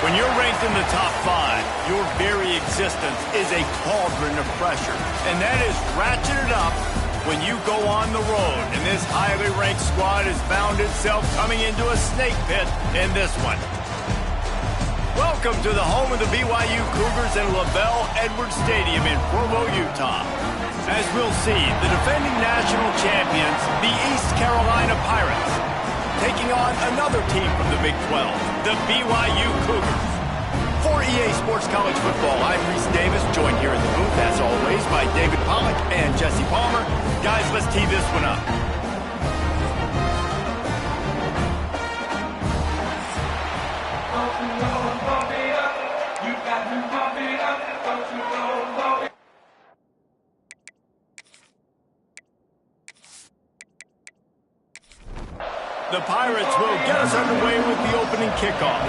When you're ranked in the top 5, your very existence is a cauldron of pressure. And that is ratcheted up when you go on the road. And this highly ranked squad has found itself coming into a snake pit in this one. Welcome to the home of the BYU Cougars in LaBelle Edwards Stadium in Provo, Utah. As we'll see, the defending national champions, the East Carolina Pirates, taking on another team from the Big 12, the BYU Cougars. For EA Sports College Football, I'm Reese Davis, joined here in the booth, as always, by David Pollack and Jesse Palmer. Guys, let's tee this one up. The Pirates will get us underway with the opening kickoff.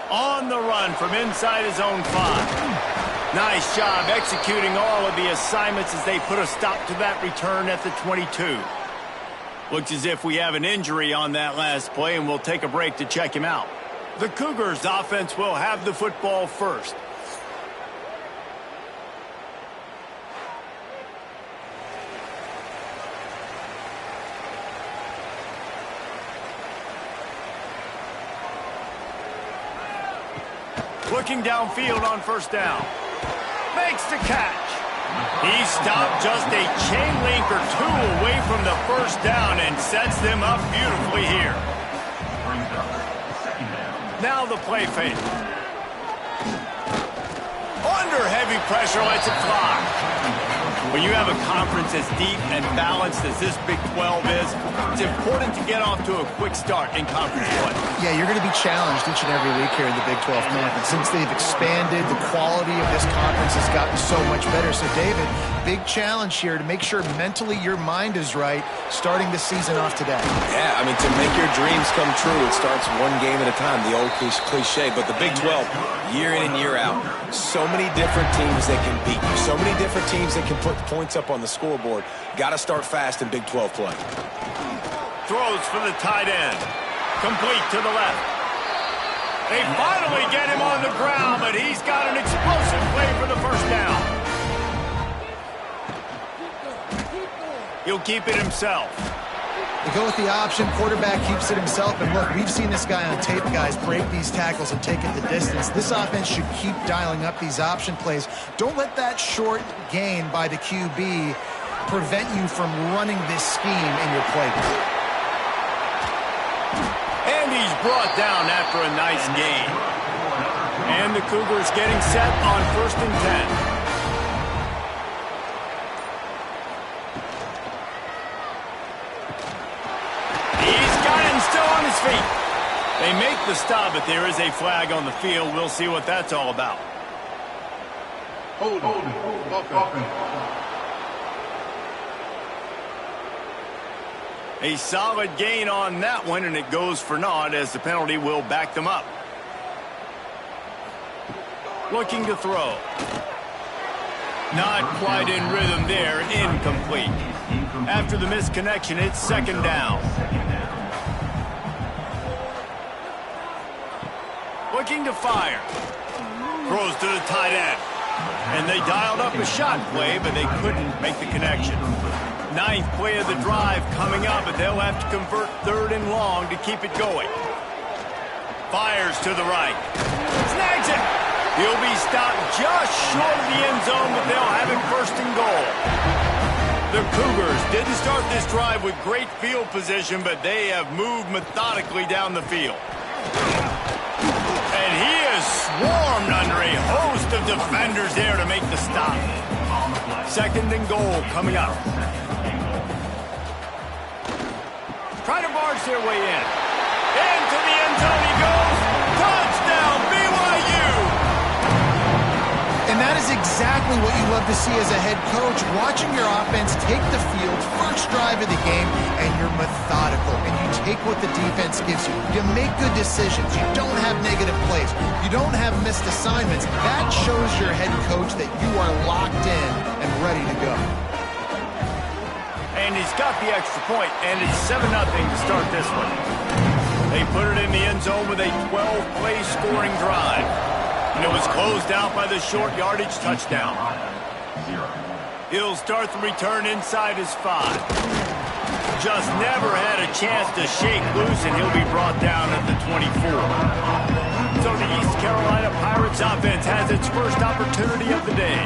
On the run from inside his own 5. Nice job executing all of the assignments as they put a stop to that return at the 22. Looks as if we have an injury on that last play, and we'll take a break to check him out. The Cougars offense will have the football first. Looking downfield on first down. Makes the catch. He stopped just a chain link or two away from the first down and sets them up beautifully here. Now the play fake. Under heavy pressure, lets it fly. When you have a conference as deep and balanced as this Big 12 is, it's important to get off to a quick start in conference play. Yeah, you're going to be challenged each and every week here in the Big 12 Conference. Since they've expanded, the quality of this conference has gotten so much better. So, David, big challenge here to make sure mentally your mind is right starting the season off today. Yeah, I mean, to make your dreams come true, it starts one game at a time, the old cliche. But the Big 12, year in and year out, so many different teams that can beat you, so many different teams that can put points up on the scoreboard. Got to start fast in Big 12 play. Throws for the tight end. Complete to the left. They finally get him on the ground, but he's got an explosive play for the first down. He'll keep it himself. They go with the option. Quarterback keeps it himself. And look, we've seen this guy on tape, guys, break these tackles and take it the distance. This offense should keep dialing up these option plays. Don't let that short gain by the QB prevent you from running this scheme in your playbook. And he's brought down after a nice gain. And the Cougars getting set on 1st and 10. Still on his feet. They make the stop, but there is a flag on the field. We'll see what that's all about. Hold. A solid gain on that one, and it goes for naught as the penalty will back them up. Looking to throw. Not quite in rhythm there. Incomplete. After the misconnection, it's 2nd down. Looking to fire. Throws to the tight end. And they dialed up a shot play, but they couldn't make the connection. 9th play of the drive coming up, but they'll have to convert 3rd and long to keep it going. Fires to the right. Snags it. He'll be stopped just short of the end zone, but they'll have it 1st and goal. The Cougars didn't start this drive with great field position, but they have moved methodically down the field. And he is swarmed under a host of defenders there to make the stop. 2nd and goal coming up. Try to barge their way in. Into the end zone he goes. Touchdown, BYU! And that is exactly what you love to see as a head coach, watching your offense take the field, first drive of the game, and you're methodical, and you take what the defense gives you. You make good decisions. You don't have negative plays. You don't have missed assignments. That shows your head coach that you are locked in and ready to go. and he's got the extra point, and it's 7-0 to start this one. They put it in the end zone with a 12-play scoring drive, and it was closed out by the short yardage touchdown. He'll start the return inside his 5. Just never had a chance to shake loose, and he'll be brought down at the 24. So the East Carolina Pirates offense has its first opportunity of the day.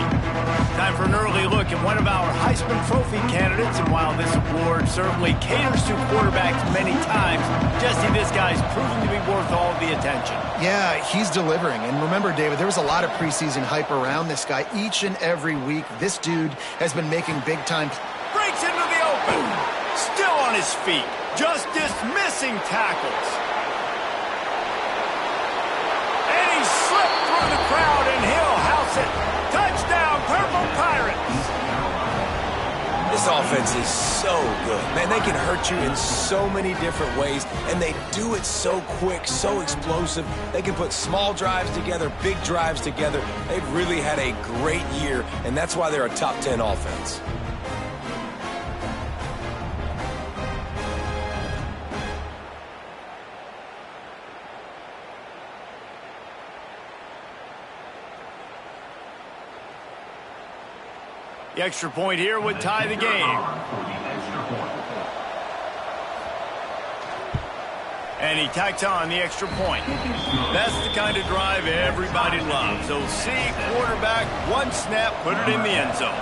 Time for an early look at one of our Heisman Trophy candidates, and while this award certainly caters to quarterbacks many times, Jesse, this guy's proven to be worth all the attention. Yeah, he's delivering. And remember, David, there was a lot of preseason hype around this guy. Each and every week, this dude has been making big-time... Breaks into the open. Still on his feet. Just dismissing tackles. And he slipped through the crowd, and he'll house it. Touchdown, Purple Pirates. This offense is so good. Man, they can hurt you in so many different ways, and they do it so quick, so explosive. They can put small drives together, big drives together. They've really had a great year, and that's why they're a top 10 offense. The extra point here would tie the game. And he tacks on the extra point. That's the kind of drive everybody loves. So see, quarterback, one snap, put it in the end zone.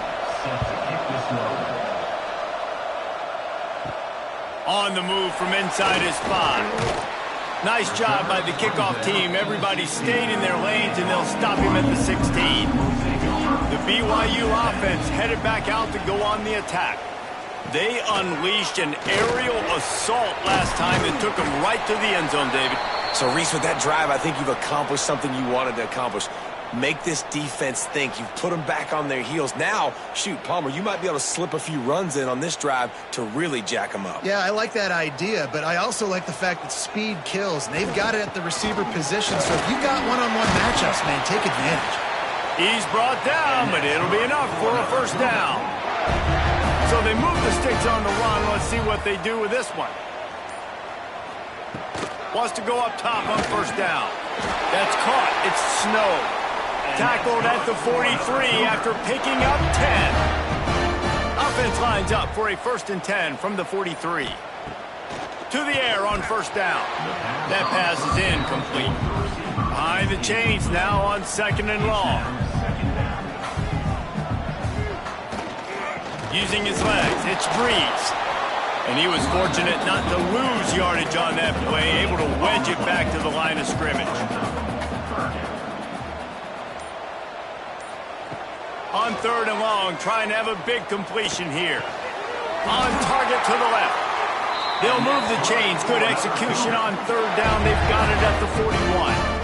On the move from inside his 5. Nice job by the kickoff team. Everybody stayed in their lanes, and they'll stop him at the 16. The BYU offense headed back out to go on the attack. They unleashed an aerial assault last time that took them right to the end zone, David. So, Reese, with that drive, I think you've accomplished something you wanted to accomplish. Make this defense think. You've put them back on their heels. Now, shoot, Palmer, you might be able to slip a few runs in on this drive to really jack them up. Yeah, I like that idea, but I also like the fact that speed kills, and they've got it at the receiver position. So if you've got one-on-one matchups, man, take advantage. He's brought down, but it'll be enough for a first down. So they move the sticks on the run. Let's see what they do with this one. Wants to go up top on first down. That's caught. It's Snow. Tackled at the 43 after picking up 10. Offense lines up for a 1st and 10 from the 43. To the air on first down. That pass is incomplete. Behind the chains now on 2nd and long. Using his legs, it's Breeze. And he was fortunate not to lose yardage on that play, able to wedge it back to the line of scrimmage. On 3rd and long, trying to have a big completion here. On target to the left. They'll move the chains. Good execution on 3rd down. They've got it at the 41.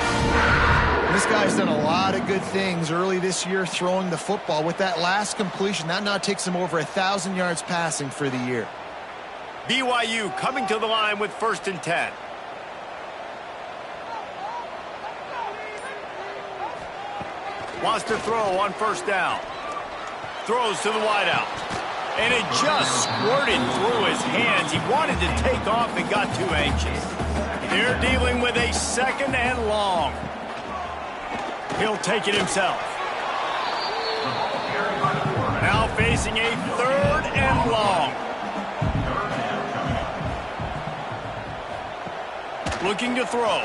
This guy's done a lot of good things early this year throwing the football. With that last completion, that now takes him over 1,000 yards passing for the year. BYU coming to the line with 1st and 10. Wants to throw on first down. Throws to the wideout. And it just squirted through his hands. He wanted to take off and got too anxious. They're dealing with a 2nd and long. He'll take it himself. Now facing a 3rd and long. Looking to throw.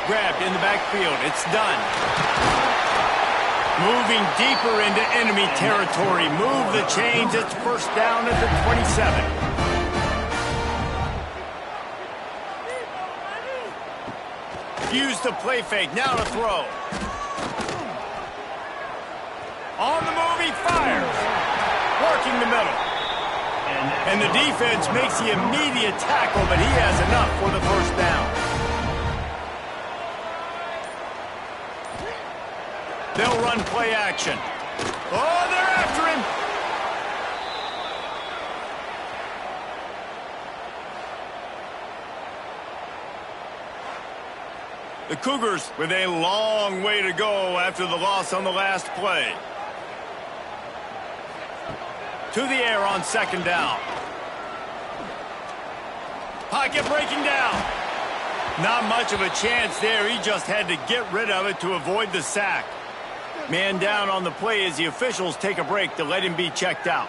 Grabbed in the backfield. It's done. Moving deeper into enemy territory. Move the chains. It's first down at the 27. Use the play fake. Now to throw. On the move, he fires. Working the middle. And the defense makes the immediate tackle, but he has enough for the first down. They'll run play action. Oh, they're after him. The Cougars with a long way to go after the loss on the last play. To the air on second down. Pocket breaking down. Not much of a chance there. He just had to get rid of it to avoid the sack. Man down on the play as the officials take a break to let him be checked out.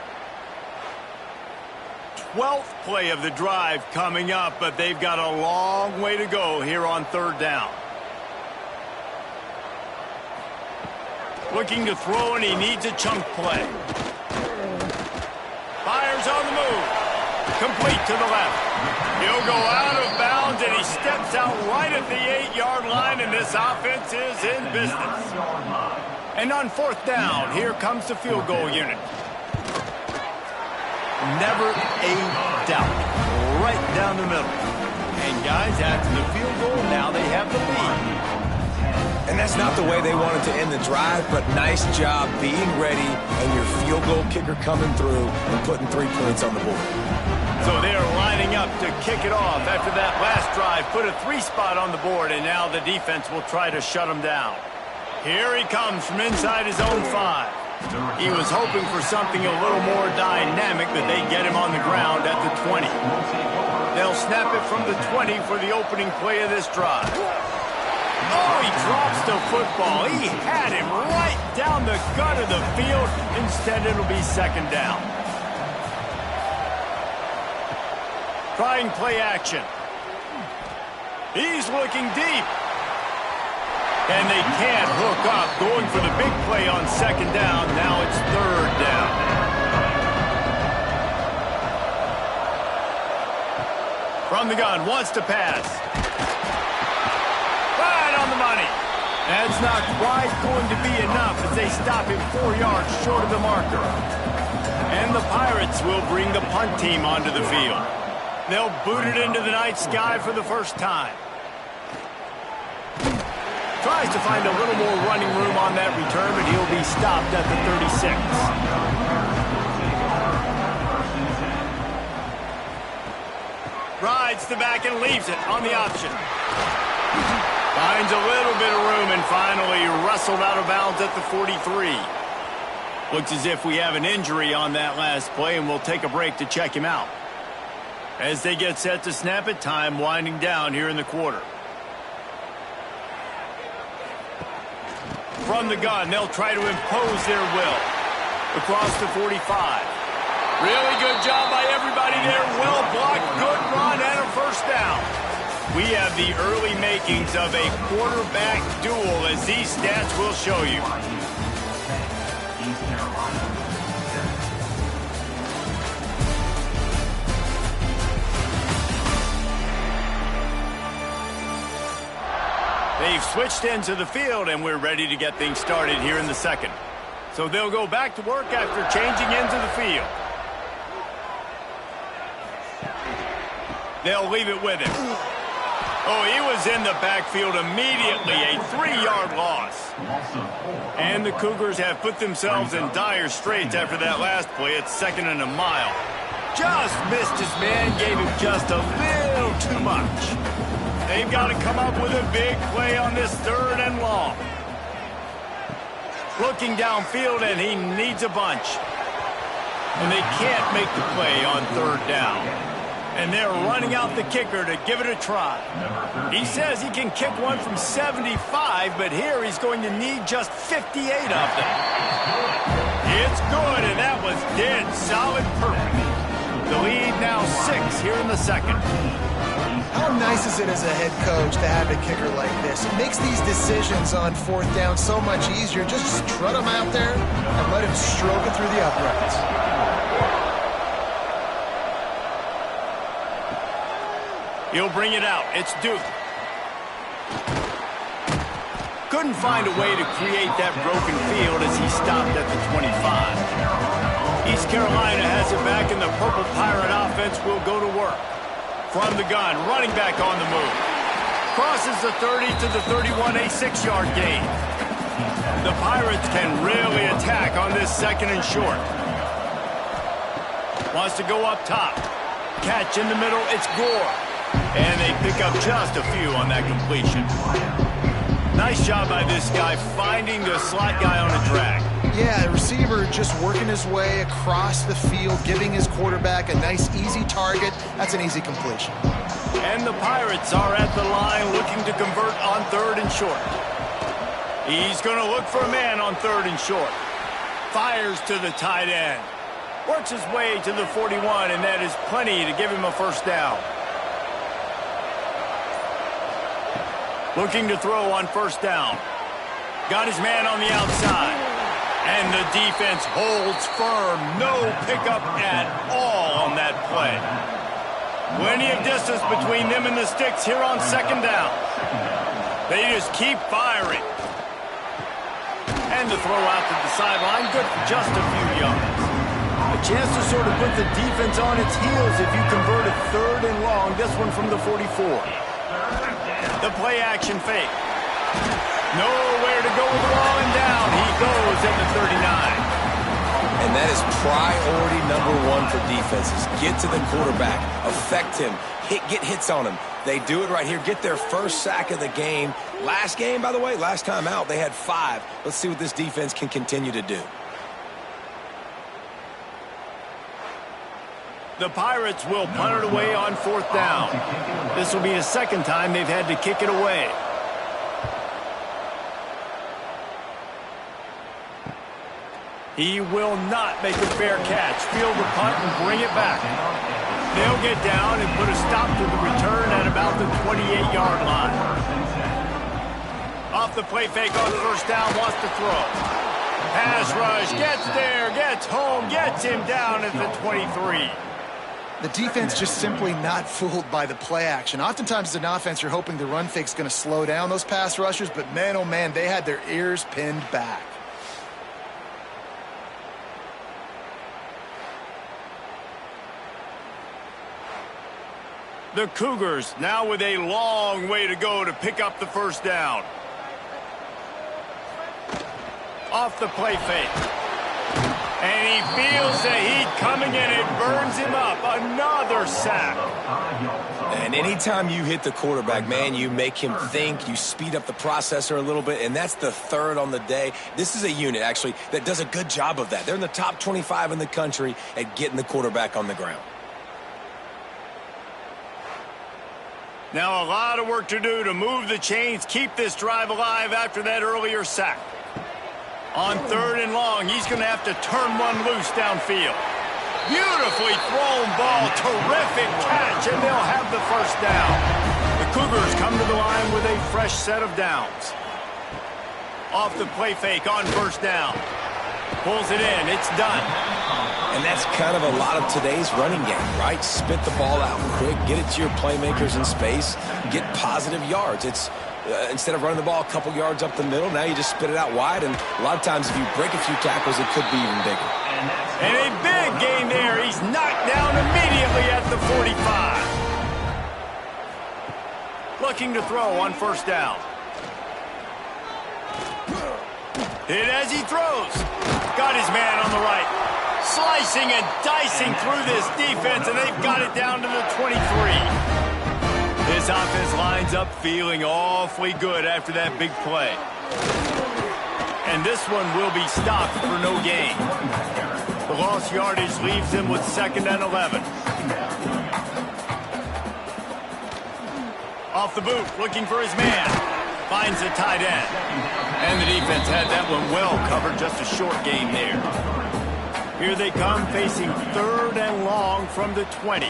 12th play of the drive coming up, but they've got a long way to go here on third down. Looking to throw, and he needs a chunk play. Fires on the move. Complete to the left. He'll go out of bounds, and he steps out right at the 8-yard line, and this offense is in business. And on fourth down, here comes the field goal unit. Never a doubt. Right down the middle. And guys, after the field goal, now they have the lead. And that's not the way they wanted to end the drive, but nice job being ready and your field goal kicker coming through and putting 3 points on the board. So they're lining up to kick it off after that last drive. Put a 3 spot on the board, and now the defense will try to shut them down. Here he comes from inside his own 5. He was hoping for something a little more dynamic, but they get him on the ground at the 20. They'll snap it from the 20 for the opening play of this drive. Oh, he drops the football. He had him right down the gut of the field. Instead, it'll be second down. Trying play action. He's looking deep. And they can't hook up. Going for the big play on second down. Now it's third down. From the gun, wants to pass. Right on the money. That's not quite going to be enough as they stop him 4 yards short of the marker. And the Pirates will bring the punt team onto the field. They'll boot it into the night sky for the first time. Tries to find a little more running room on that return, but he'll be stopped at the 36. Rides the back and leaves it on the option. Finds a little bit of room and finally wrestled out of bounds at the 43. Looks as if we have an injury on that last play, and we'll take a break to check him out. As they get set to snap it, time winding down here in the quarter. From the gun, they'll try to impose their will. Across the 45. Really good job by everybody there. Well blocked, good run, and a first down. We have the early makings of a quarterback duel, as these stats will show you. They've switched into the field, and we're ready to get things started here in the second. So they'll go back to work after changing into the field. They'll leave it with him. Oh, he was in the backfield immediately, a 3-yard loss. And the Cougars have put themselves in dire straits after that last play. It's 2nd and a mile. Just missed his man, gave him just a little too much. They've got to come up with a big play on this 3rd and long. Looking downfield, and he needs a bunch. And they can't make the play on 3rd down. And they're running out the kicker to give it a try. He says he can kick one from 75, but here he's going to need just 58 of them. It's good, and that was dead solid perfect. The lead now 6 here in the second. How nice is it as a head coach to have a kicker like this? It makes these decisions on 4th down so much easier. Just strut him out there and let him stroke it through the uprights. He'll bring it out. It's Duke. Couldn't find a way to create that broken field as he stopped at the 25. East Carolina has it back, and the Purple Pirate offense will go to work. From the gun, running back on the move. Crosses the 30 to the 31, a 6-yard gain. The Pirates can really attack on this 2nd and short. Wants to go up top. Catch in the middle, it's Gore. And they pick up just a few on that completion. Nice job by this guy finding the slot guy on a drag. Yeah, the receiver just working his way across the field, giving his quarterback a nice, easy target. That's an easy completion. And the Pirates are at the line looking to convert on 3rd and short. He's going to look for a man on 3rd and short. Fires to the tight end. Works his way to the 41, and that is plenty to give him a first down. Looking to throw on 1st down. Got his man on the outside. And the defense holds firm. No pickup at all on that play. Plenty of distance between them and the sticks here on 2nd down. They just keep firing. And the throw out to the sideline, good for just a few yards. A chance to sort of put the defense on its heels if you convert a 3rd and long. This one from the 44. The play action fake. Nowhere to go with the ball and down. He goes at the 39. And that is priority #1 for defenses. Get to the quarterback. Affect him. Get hits on him. They do it right here. Get their first sack of the game. Last game, by the way, last time out, they had 5. Let's see what this defense can continue to do. The Pirates will punt it away on 4th down. This will be the 2nd time they've had to kick it away. He will not make a fair catch. Field the punt and bring it back. They'll get down and put a stop to the return at about the 28-yard line. Off the play fake on 1st down, wants to throw. Pass rush, gets there, gets home, gets him down at the 23. The defense just simply not fooled by the play action. Oftentimes as an offense, you're hoping the run fake's going to slow down those pass rushers, but man, oh man, they had their ears pinned back. The Cougars now with a long way to go to pick up the 1st down. Off the play fake. And he feels the heat coming in. It burns him up. Another sack. And anytime you hit the quarterback, man, you make him think. You speed up the processor a little bit, and that's the 3rd on the day. This is a unit, actually, that does a good job of that. They're in the top 25 in the country at getting the quarterback on the ground. Now a lot of work to do to move the chains, keep this drive alive after that earlier sack. On 3rd and long, he's going to have to turn one loose downfield. Beautifully thrown ball, terrific catch, and they'll have the 1st down. The Cougars come to the line with a fresh set of downs. Off the play fake on 1st down. Pulls it in, it's done. And that's kind of a lot of today's running game, right? Spit the ball out quick, get it to your playmakers in space, get positive yards. It's instead of running the ball a couple yards up the middle, now you just spit it out wide, and a lot of times if you break a few tackles, it could be even bigger. And a big gain there. He's knocked down immediately at the 45. Looking to throw on 1st down. Hit as he throws. Got his man on the right. Slicing and dicing through this defense, and they've got it down to the 23. This offense lines up feeling awfully good after that big play. And this one will be stopped for no gain. The lost yardage leaves him with 2nd and 11. Off the boot, looking for his man. Finds the tight end. And the defense had that one well covered, just a short gain there. Here they come, facing 3rd and long from the 20.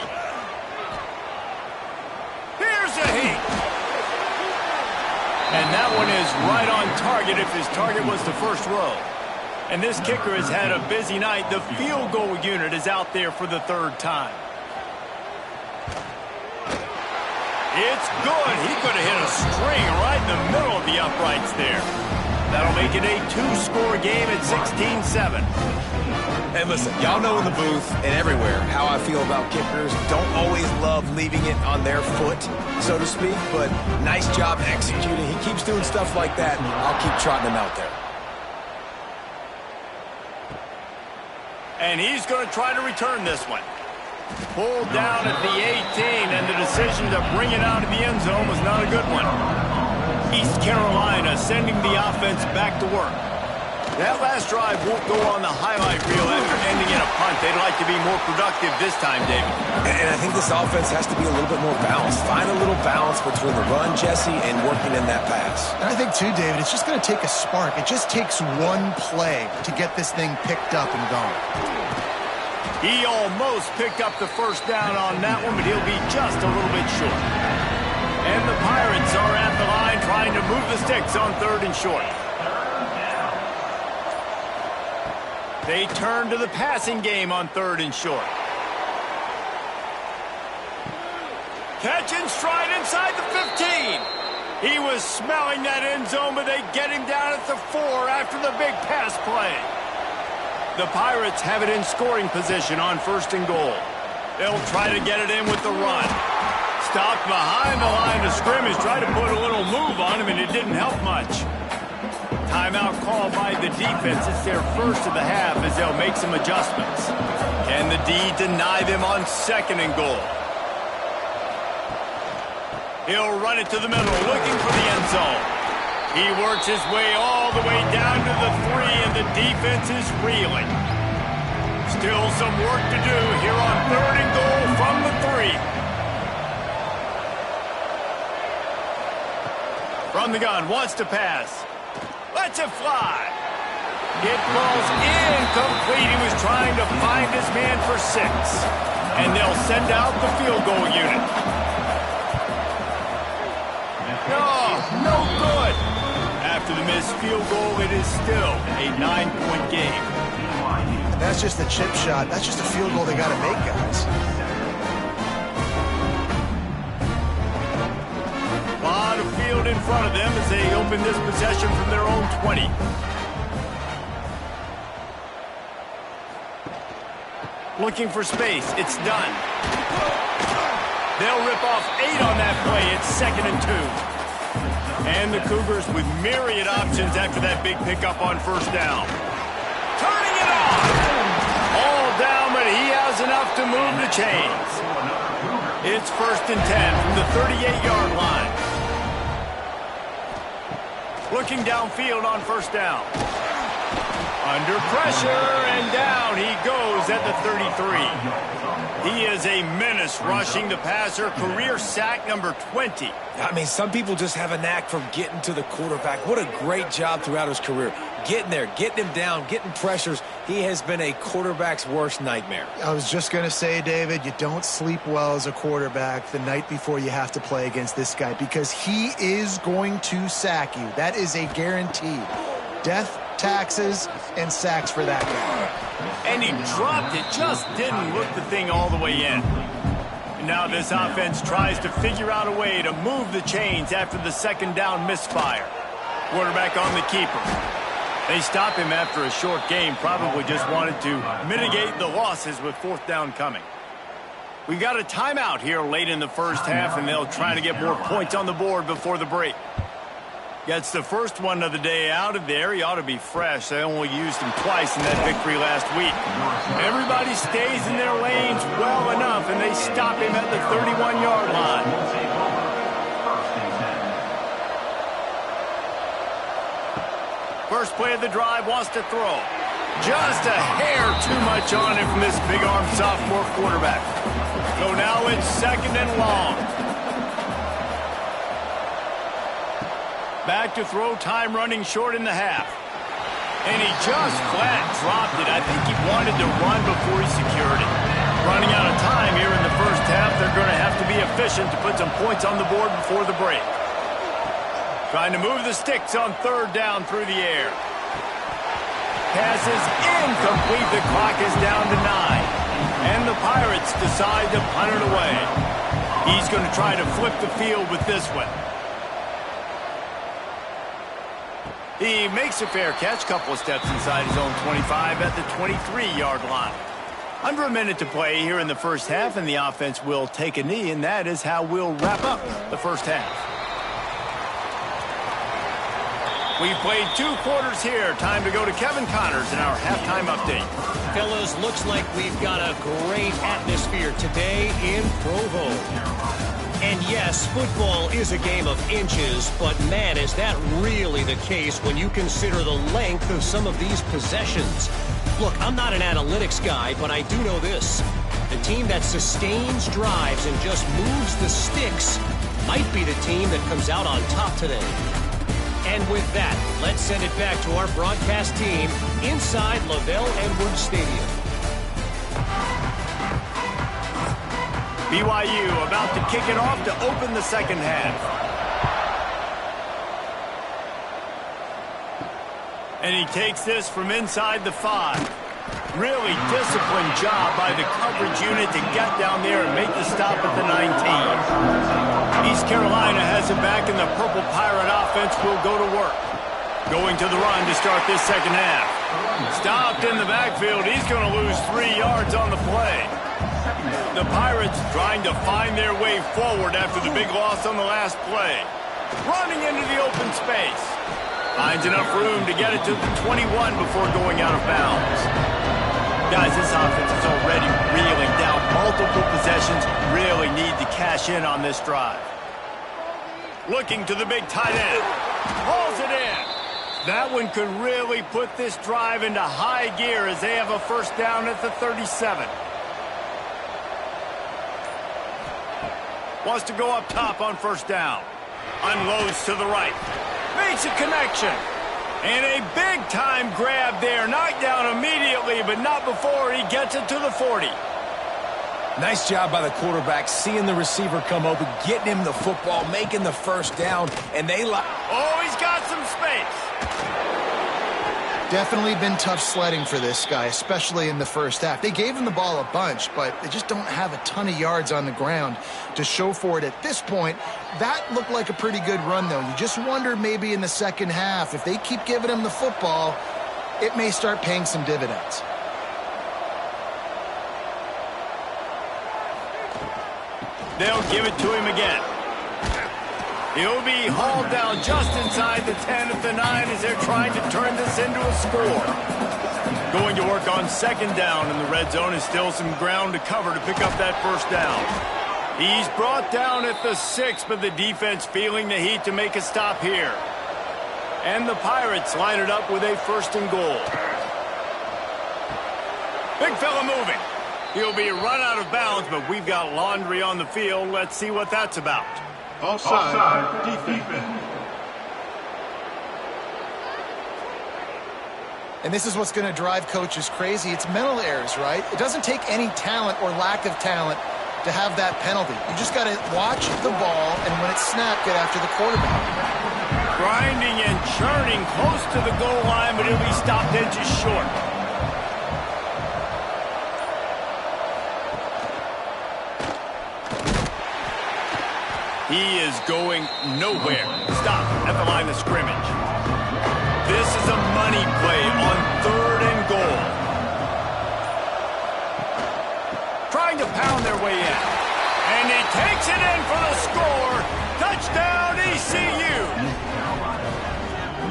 Here's a heat. And that one is right on target if his target was the 1st row. And this kicker has had a busy night. The field goal unit is out there for the 3rd time. It's good. He could have hit a string right in the middle of the uprights there. That'll make it a 2-score game at 16-7. Hey, listen, y'all know in the booth and everywhere how I feel about kickers. Don't always love leaving it on their foot, so to speak, but nice job executing. He keeps doing stuff like that. I'll keep trotting him out there. And he's going to try to return this one. Pulled down at the 18, and the decision to bring it out of the end zone was not a good one. East Carolina sending the offense back to work. That last drive won't go on the highlight reel after ending in a punt. They'd like to be more productive this time, David. And I think this offense has to be a little bit more balanced. Find a little balance between the run, Jesse, and working in that pass. And I think, too, David, it's just going to take a spark. It just takes one play to get this thing picked up and going. He almost picked up the first down on that one, but he'll be just a little bit short. And the Pirates are at the line trying to move the sticks on 3rd and short. They turn to the passing game on 3rd and short. Catch and stride inside the 15. He was smelling that end zone, but they get him down at the 4 after the big pass play. The Pirates have it in scoring position on 1st and goal. They'll try to get it in with the run. Stopped behind the line of scrimmage, tried to put a little move on him, and it didn't help much. Timeout called by the defense. It's their first of the half as they'll make some adjustments. Can the D deny them on 2nd and goal? He'll run it to the middle, looking for the end zone. He works his way all the way down to the 3, and the defense is reeling. Still some work to do here on 3rd and goal from the 3. From the gun, wants to pass. Lets it fly. It falls incomplete. He was trying to find his man for 6. And they'll send out the field goal unit. No good. After the missed field goal, it is still a 9-point game. And that's just a chip shot. That's just a field goal they got to make, guys. A lot of field in front of them as they open this possession from their own 20. Looking for space. It's done. They'll rip off 8 on that play. It's 2nd and 2. And the Cougars with myriad options after that big pickup on 1st down. Turning it on. All down, but he has enough to move the chains. It's 1st and 10 from the 38-yard line. Looking downfield on 1st down. Under pressure, and down he goes at the 33. He is a menace rushing the passer. Career sack number 20. I mean, some people just have a knack for getting to the quarterback. What a great job throughout his career. Getting there, getting him down, getting pressures. He has been a quarterback's worst nightmare. I was just going to say, David, you don't sleep well as a quarterback the night before you have to play against this guy because he is going to sack you. That is a guarantee. Death, taxes, and sacks for that guy. And he dropped it, just didn't look the thing all the way in. And now this offense tries to figure out a way to move the chains after the 2nd down misfire. Quarterback on the keeper. They stop him after a short game, probably just wanted to mitigate the losses with 4th down coming. We've got a timeout here late in the 1st half, and they'll try to get more points on the board before the break. Gets the first one of the day out of there. He ought to be fresh. They only used him twice in that victory last week. Everybody stays in their lanes well enough, and they stop him at the 31-yard line. First play of the drive, wants to throw. Just a hair too much on it from this big-arm sophomore quarterback. So now it's 2nd and long. Back to throw, time running short in the half. And he just flat dropped it. I think he wanted to run before he secured it. Running out of time here in the 1st half. They're going to have to be efficient to put some points on the board before the break. Trying to move the sticks on 3rd down through the air. Pass is incomplete. The clock is down to 9. And the Pirates decide to punt it away. He's going to try to flip the field with this one. He makes a fair catch, couple of steps inside his own 25 at the 23-yard line. Under a minute to play here in the 1st half, and the offense will take a knee, and that is how we'll wrap up the 1st half. We've played 2 quarters here. Time to go to Kevin Connors in our halftime update. Fellas, looks like we've got a great atmosphere today in Provo. And yes, football is a game of inches, but man, is that really the case when you consider the length of some of these possessions. Look, I'm not an analytics guy, but I do know this. The team that sustains drives and just moves the sticks might be the team that comes out on top today. And with that, let's send it back to our broadcast team inside LaVell Edwards Stadium. BYU about to kick it off to open the second half. And he takes this from inside the 5. Really disciplined job by the coverage unit to get down there and make the stop at the 19. East Carolina has it back, and the Purple Pirate offense will go to work. Going to the run to start this second half. Stopped in the backfield. He's going to lose 3 yards on the play. The Pirates trying to find their way forward after the big loss on the last play. Running into the open space. Finds enough room to get it to the 21 before going out of bounds. Guys, this offense is already reeling down. Multiple possessions, really need to cash in on this drive. Looking to the big tight end. Hauls it in. That one could really put this drive into high gear as they have a first down at the 37. Wants to go up top on first down. Unloads to the right. Makes a connection. And a big-time grab there. Knocked down immediately, but not before he gets it to the 40. Nice job by the quarterback, seeing the receiver come open, getting him the football, making the first down, and they like... Oh, he's got some space. Definitely been tough sledding for this guy, especially in the first half. They gave him the ball a bunch, but they just don't have a ton of yards on the ground to show for it at this point. That looked like a pretty good run, though. You just wonder maybe in the second half, if they keep giving him the football, it may start paying some dividends. They'll give it to him again. He'll be hauled down just inside the 10 at the 9 as they're trying to turn this into a score. Going to work on second down in the red zone is still some ground to cover to pick up that first down. He's brought down at the 6, but the defense feeling the heat to make a stop here. And the Pirates line it up with a first and goal. Big fella moving. He'll be run out of bounds, but we've got laundry on the field. Let's see what that's about. Offside, defense. And this is what's going to drive coaches crazy. It's mental errors, right? It doesn't take any talent or lack of talent to have that penalty. You just got to watch the ball, and when it's snapped, get after the quarterback. Grinding and churning close to the goal line, but he'll be stopped inches short. He is going nowhere. Stop at the line of scrimmage. This is a money play on third and goal. Trying to pound their way in. And he takes it in for the score. Touchdown, ECU.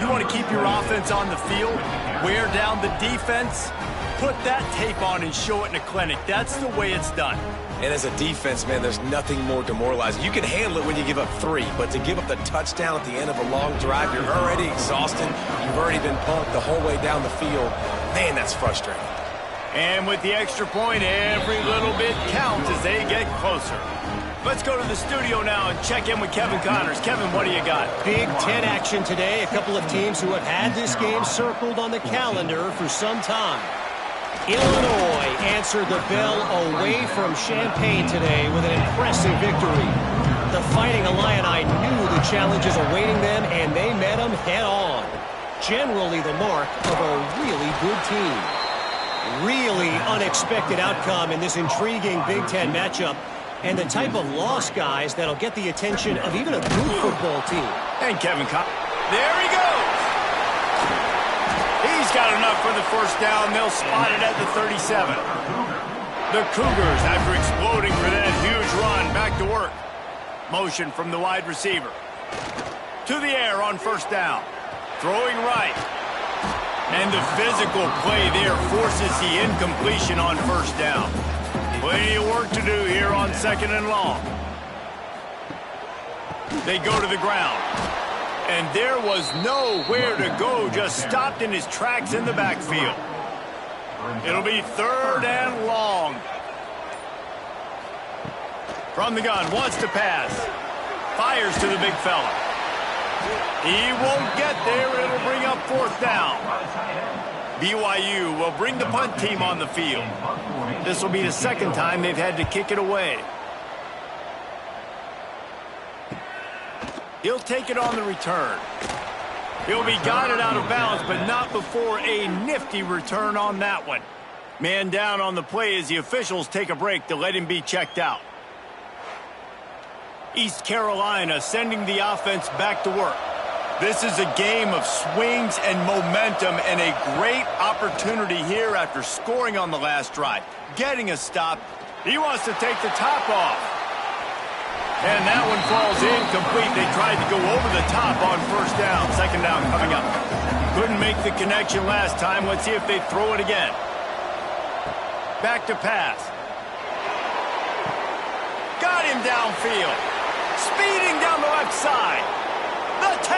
You want to keep your offense on the field, wear down the defense, put that tape on and show it in a clinic. That's the way it's done. And as a defense, man, there's nothing more demoralizing. You can handle it when you give up 3, but to give up the touchdown at the end of a long drive, you're already exhausted. You've already been punked the whole way down the field. Man, that's frustrating. And with the extra point, every little bit counts as they get closer. Let's go to the studio now and check in with Kevin Connors. Kevin, what do you got? Big Ten action today. A couple of teams who have had this game circled on the calendar for some time. Illinois answered the bell away from Champaign today with an impressive victory. The Fighting Illini knew the challenges awaiting them, and they met them head-on. Generally the mark of a really good team. Really unexpected outcome in this intriguing Big Ten matchup, and the type of loss, guys, that'll get the attention of even a good football team. And Kevin Connors. There he goes. He's got enough for the first down. They'll spot it at the 37. The Cougars, after exploding for that huge run, back to work. Motion from the wide receiver. To the air on first down. Throwing right. And the physical play there forces the incompletion on first down. Plenty of work to do here on second and long. They go to the ground. And there was nowhere to go, just stopped in his tracks in the backfield. It'll be 3rd and long. From the gun, wants to pass. Fires to the big fella. He won't get there. It'll bring up 4th down. BYU will bring the punt team on the field. This will be the 2nd time they've had to kick it away. He'll take it on the return. He'll be guided out of bounds, but not before a nifty return on that one. Man down on the play as the officials take a break to let him be checked out. East Carolina sending the offense back to work. This is a game of swings and momentum and a great opportunity here after scoring on the last drive. Getting a stop. He wants to take the top off. And that one falls incomplete. They tried to go over the top on 1st down. 2nd down coming up. Couldn't make the connection last time. Let's see if they throw it again. Back to pass. Got him downfield. Speeding down the left side. The 10.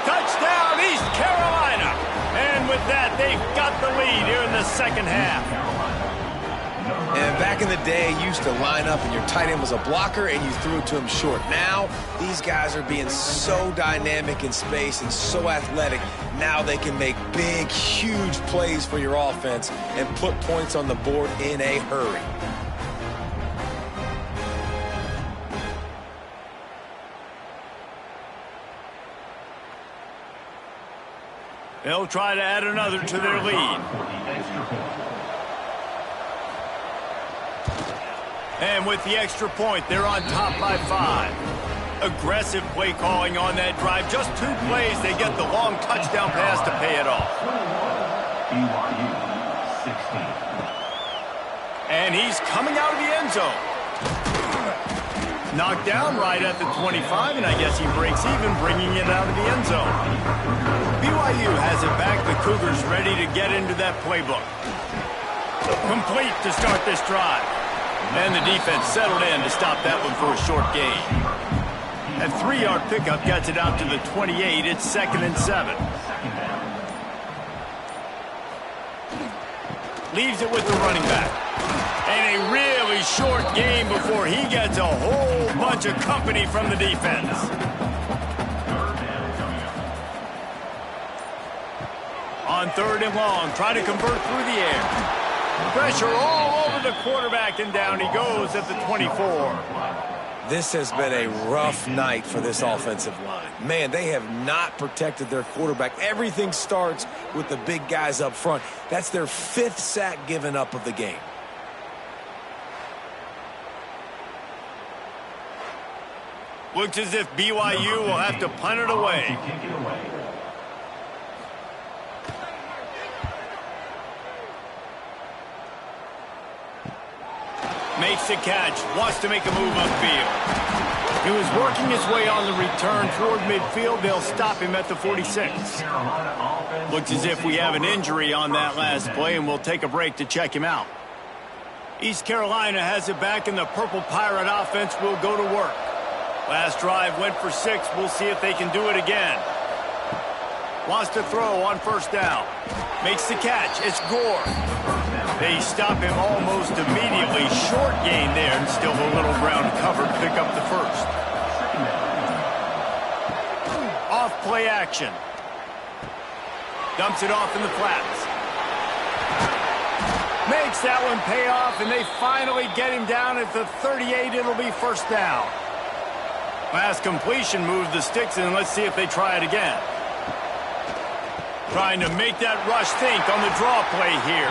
Touchdown, East Carolina. And with that, they've got the lead here in the 2nd half. And back in the day, you used to line up and your tight end was a blocker and you threw it to him short. Now, these guys are being so dynamic in space and so athletic. Now they can make big, huge plays for your offense and put points on the board in a hurry. They'll try to add another to their lead. And with the extra point, they're on top by 5. Aggressive play calling on that drive. Just 2 plays, they get the long touchdown pass to pay it off. BYU 16. And he's coming out of the end zone. Knocked down right at the 25, and I guess he breaks even, bringing it out of the end zone. BYU has it back. The Cougars ready to get into that playbook. Complete to start this drive. And the defense settled in to stop that one for a short gain. That 3-yard pickup gets it out to the 28. It's 2nd and 7. Leaves it with the running back. And a really short game before he gets a whole bunch of company from the defense. On 3rd and long, trying to convert through the air. Pressure all over the quarterback, and down he goes at the 24. This has been a rough night for this offensive line. Man, they have not protected their quarterback. Everything starts with the big guys up front. That's their 5th sack given up of the game. Looks as if BYU will have to punt it away. Makes the catch, wants to make a move upfield. He was working his way on the return toward midfield. They'll stop him at the 46. Looks as if we have an injury on that last play, and we'll take a break to check him out. East Carolina has it back, and the Purple Pirate offense will go to work. Last drive went for 6. We'll see if they can do it again. Wants to throw on 1st down. Makes the catch. It's Gore. They stop him almost immediately. Short gain there, and still a little ground covered. Pick up the 1st. Off play action. Dumps it off in the flats. Makes that one pay off, and they finally get him down at the 38. It'll be 1st down. Last completion moved the sticks, and let's see if they try it again. Trying to make that rush think on the draw play here.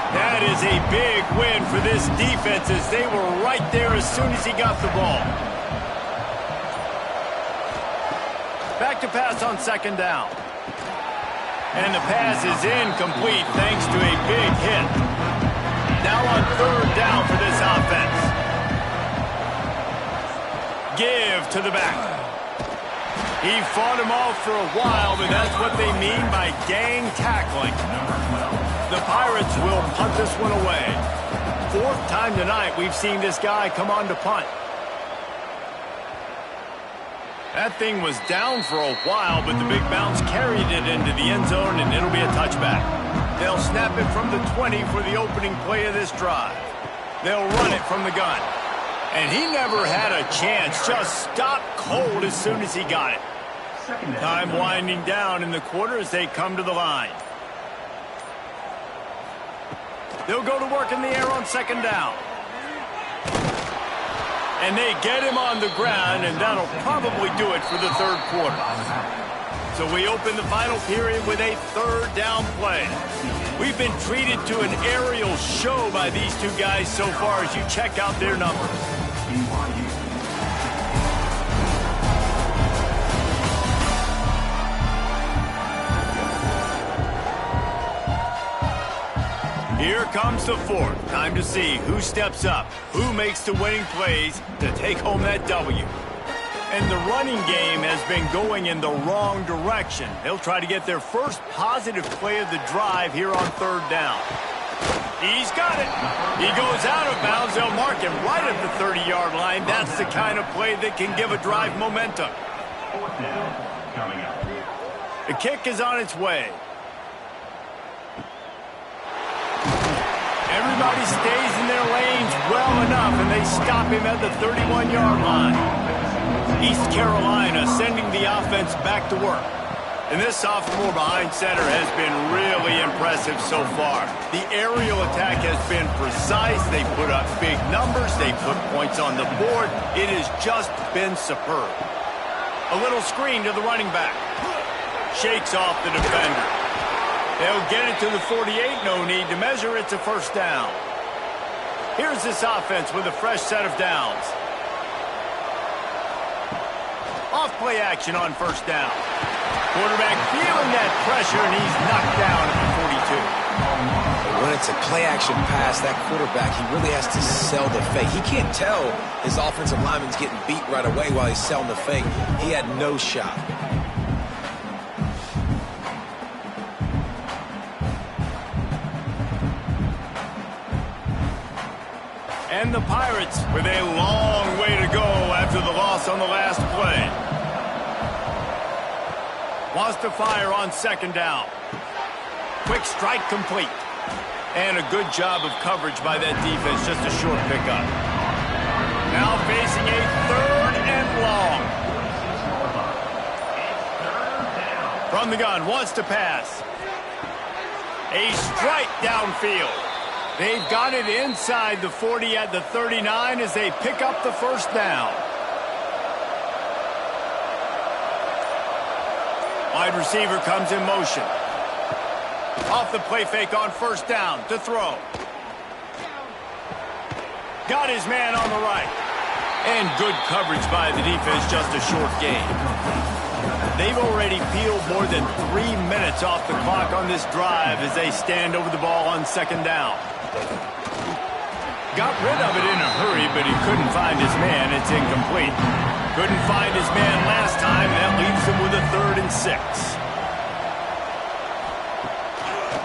That is a big win for this defense as they were right there as soon as he got the ball. Back to pass on 2nd down. And the pass is incomplete thanks to a big hit. Now on 3rd down for this offense. Give to the back. He fought him off for a while, but that's what they mean by gang tackling. The Pirates will punt this one away. 4th time tonight we've seen this guy come on to punt. That thing was down for a while, but the big bounce carried it into the end zone, and it'll be a touchback. They'll snap it from the 20 for the opening play of this drive. They'll run it from the gun. And he never had a chance. Just stopped cold as soon as he got it. Time winding down in the quarter as they come to the line. They'll go to work in the air on second down. And they get him on the ground, and that'll probably do it for the third quarter. So we open the final period with a third down play. We've been treated to an aerial show by these two guys so far as you check out their numbers. Here comes the fourth. Time to see who steps up, who makes the winning plays to take home that W. And the running game has been going in the wrong direction. They'll try to get their first positive play of the drive here on third down. He's got it. He goes out of bounds. They'll mark him right at the 30-yard line. That's the kind of play that can give a drive momentum. Fourth down coming up. The kick is on its way. Everybody stays in their lanes well enough, and they stop him at the 31-yard line. East Carolina sending the offense back to work. And this sophomore behind center has been really impressive so far. The aerial attack has been precise. They put up big numbers. They put points on the board. It has just been superb. A little screen to the running back. Shakes off the defender. They'll get it to the 48. No need to measure. It's a first down. Here's this offense with a fresh set of downs. Off play action on first down. Quarterback feeling that pressure, and he's knocked down at the 42. When it's a play action pass, that quarterback, he really has to sell the fake. He can't tell his offensive lineman's getting beat right away while he's selling the fake. He had no shot. And the Pirates with a long way to go after the loss on the last play. Wants to fire on second down. Quick strike complete. And a good job of coverage by that defense. Just a short pickup. Now facing a third and long. From the gun, wants to pass. A strike downfield. They've got it inside the 40 at the 39 as they pick up the first down. Wide receiver comes in motion. Off the play fake on first down to throw. Got his man on the right. And good coverage by the defense, just a short gain. They've already peeled more than 3 minutes off the clock on this drive as they stand over the ball on second down. Got rid of it in a hurry, but he couldn't find his man. It's incomplete. Couldn't find his man last time. That leaves him with a 3rd and 6.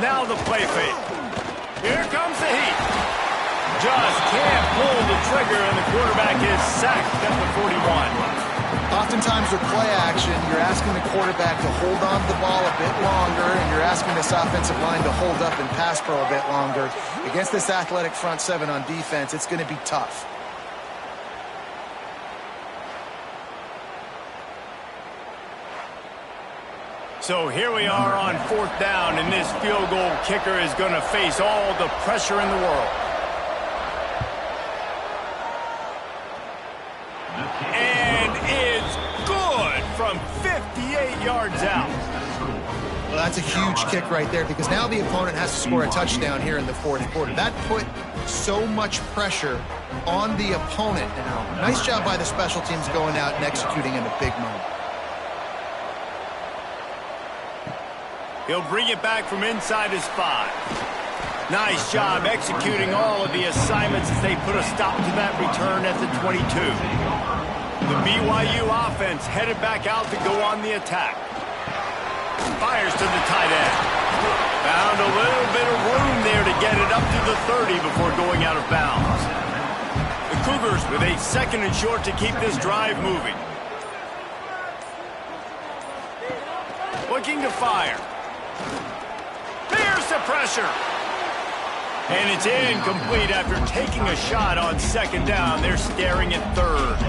Now the play fake. Here comes the heat. Just can't pull the trigger, and the quarterback is sacked at the 41. Oftentimes with play action, you're asking the quarterback to hold on to the ball a bit longer, and you're asking this offensive line to hold up and pass pro a bit longer. Against this athletic front seven on defense, it's going to be tough. So here we are on 4th down, and this field goal kicker is going to face all the pressure in the world. And it's good from 58 yards out. Well, that's a huge kick right there, because now the opponent has to score a touchdown here in the 4th quarter. That put so much pressure on the opponent now. Nice job by the special teams going out and executing in a big moment. He'll bring it back from inside his 5. Nice job executing all of the assignments as they put a stop to that return at the 22. The BYU offense headed back out to go on the attack. Fires to the tight end. Found a little bit of room there to get it up to the 30 before going out of bounds. The Cougars with a 2nd and short to keep this drive moving. looking to fire. There's the pressure. And it's incomplete after taking a shot on second down. They're staring at third.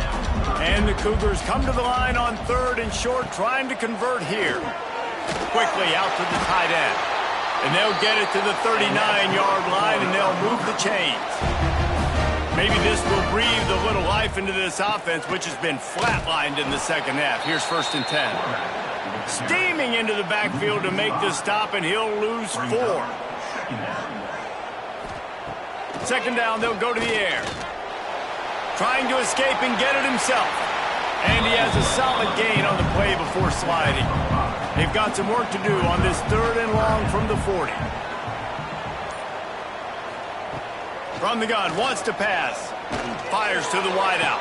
And the Cougars come to the line on third and short, trying to convert here. Quickly out to the tight end. And they'll get it to the 39-yard line, and they'll move the chains. Maybe this will breathe a little life into this offense, which has been flatlined in the second half. Here's 1st and 10. Steaming into the backfield to make the stop, and he'll lose 4. Second down, they'll go to the air. Trying to escape and get it himself. And he has a solid gain on the play before sliding. They've got some work to do on this 3rd and long from the 40. From the gun, wants to pass. Fires to the wideout.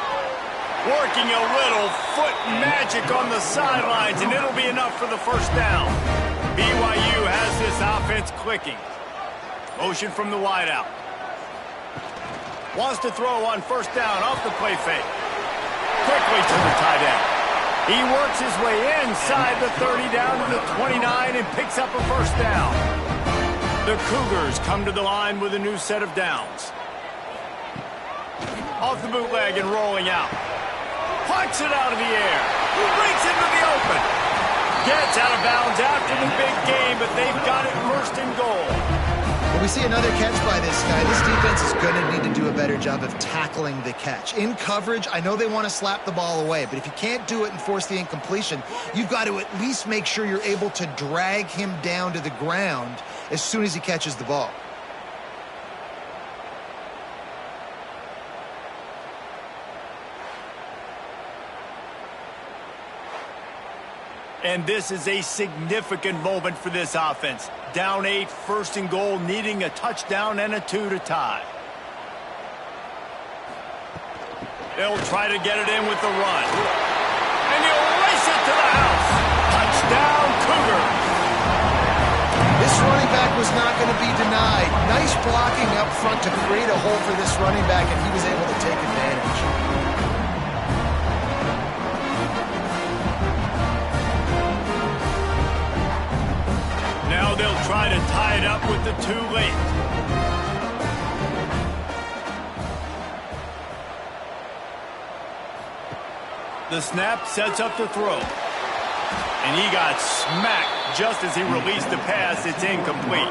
Working a little foot magic on the sidelines, and it'll be enough for the first down. BYU has this offense clicking. Motion from the wideout. Wants to throw on first down off the play fake. Quickly to the tight end. He works his way inside the 30 down to the 29 and picks up a first down. The Cougars come to the line with a new set of downs. Off the bootleg and rolling out. Punts it out of the air. Breaks into the open. Gets out of bounds after the big game, but they've got it 1st and goal. Well, we see another catch by this guy. This defense is going to need to do a better job of tackling the catch. In coverage, I know they want to slap the ball away, but if you can't do it and force the incompletion, you've got to at least make sure you're able to drag him down to the ground as soon as he catches the ball. And this is a significant moment for this offense. Down 8, 1st and goal, needing a touchdown and a 2 to tie. They'll try to get it in with the run. And he'll race it to the house. Touchdown, Cougar. This running back was not going to be denied. Nice blocking up front to create a hole for this running back, and he was able to take advantage. Now they'll try to tie it up with the 2 late. The snap sets up the throw. And he got smacked just as he released the pass. It's incomplete.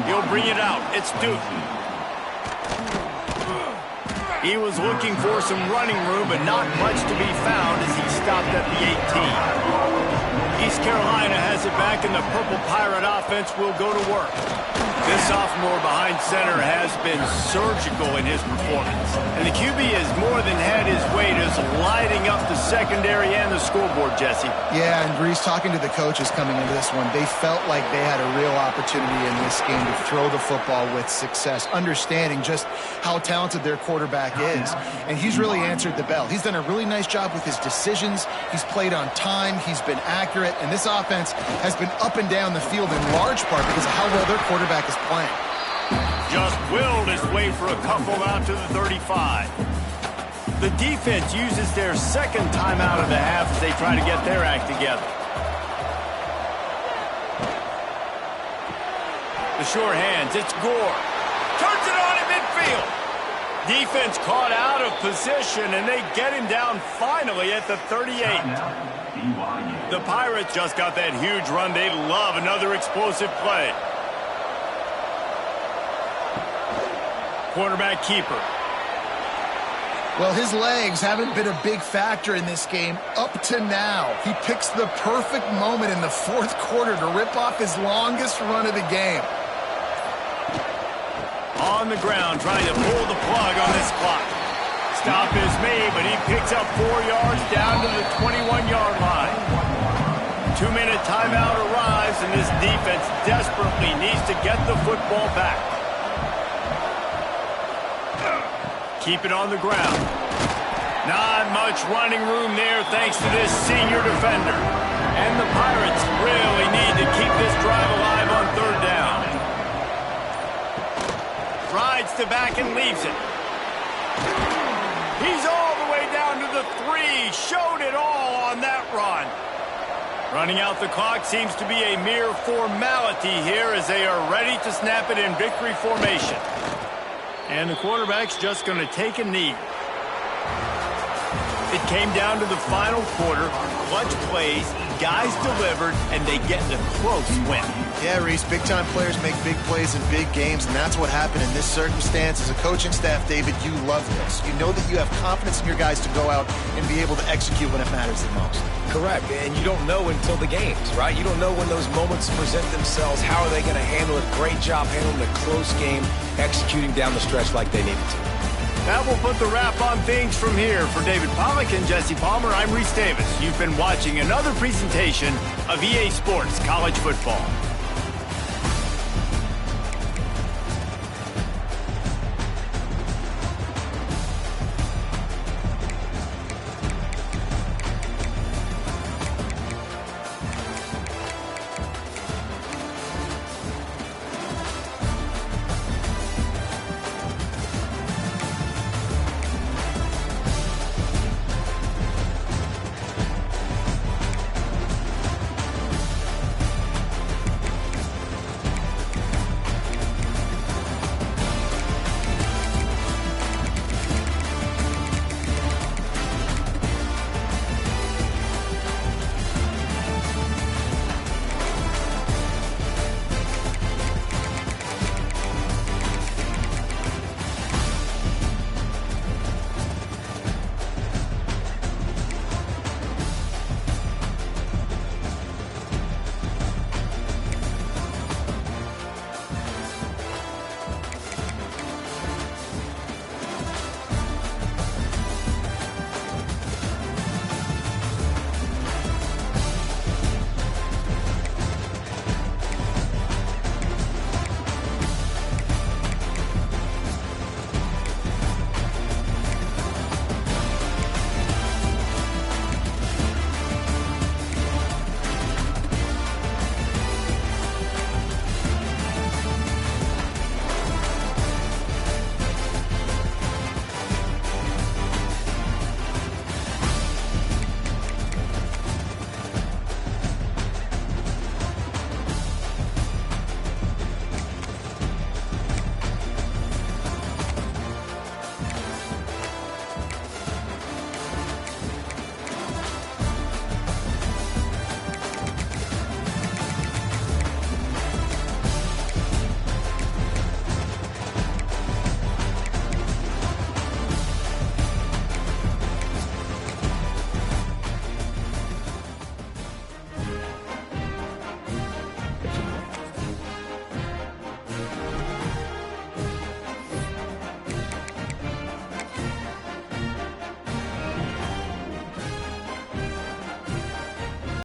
He'll bring it out. It's Duke. He was looking for some running room, but not much to be found as he stopped at the 18. East Carolina has it back, and the Purple Pirate offense will go to work. This sophomore behind center has been surgical in his performance. And the QB has more than had his way just lighting up the secondary and the scoreboard, Jesse. Yeah, and Grease, talking to the coaches coming into this one, they felt like they had a real opportunity in this game to throw the football with success, understanding just how talented their quarterback is. And he's really answered the bell. He's done a really nice job with his decisions. He's played on time. He's been accurate. And this offense has been up and down the field in large part because of how well their quarterback is playing. Just willed his way for a couple out to the 35. The defense uses their second timeout of the half as they try to get their act together. The short hands, it's Gore. Turns it on in midfield. Defense caught out of position, and they get him down finally at the 38. The Pirates just got that huge run. They love another explosive play. Quarterback keeper. Well, his legs haven't been a big factor in this game up to now. He picks the perfect moment in the 4th quarter to rip off his longest run of the game. On the ground, trying to pull the plug on this clock. Stop is made, but he picks up 4 yards down to the 21-yard line. 2-minute timeout arrives, and this defense desperately needs to get the football back. Keep it on the ground. Not much running room there thanks to this senior defender. And the Pirates really need to keep this drive alive on 3rd down. Rides to back and leaves it. He's all three. Showed it all on that run. Running out the clock seems to be a mere formality here as they are ready to snap it in victory formation. And the quarterback's just going to take a knee. It came down to the final quarter. Clutch plays, guys delivered, and they get a close win. Yeah, Reese, big-time players make big plays in big games, and that's what happened in this circumstance. As a coaching staff, David, you love this. You know that you have confidence in your guys to go out and be able to execute when it matters the most. Correct, and you don't know until the games, right? You don't know when those moments present themselves. How are they going to handle it? Great job handling a close game, executing down the stretch like they needed to. That will put the wrap on things from here. For David Pollack and Jesse Palmer, I'm Reese Davis. You've been watching another presentation of EA Sports College Football.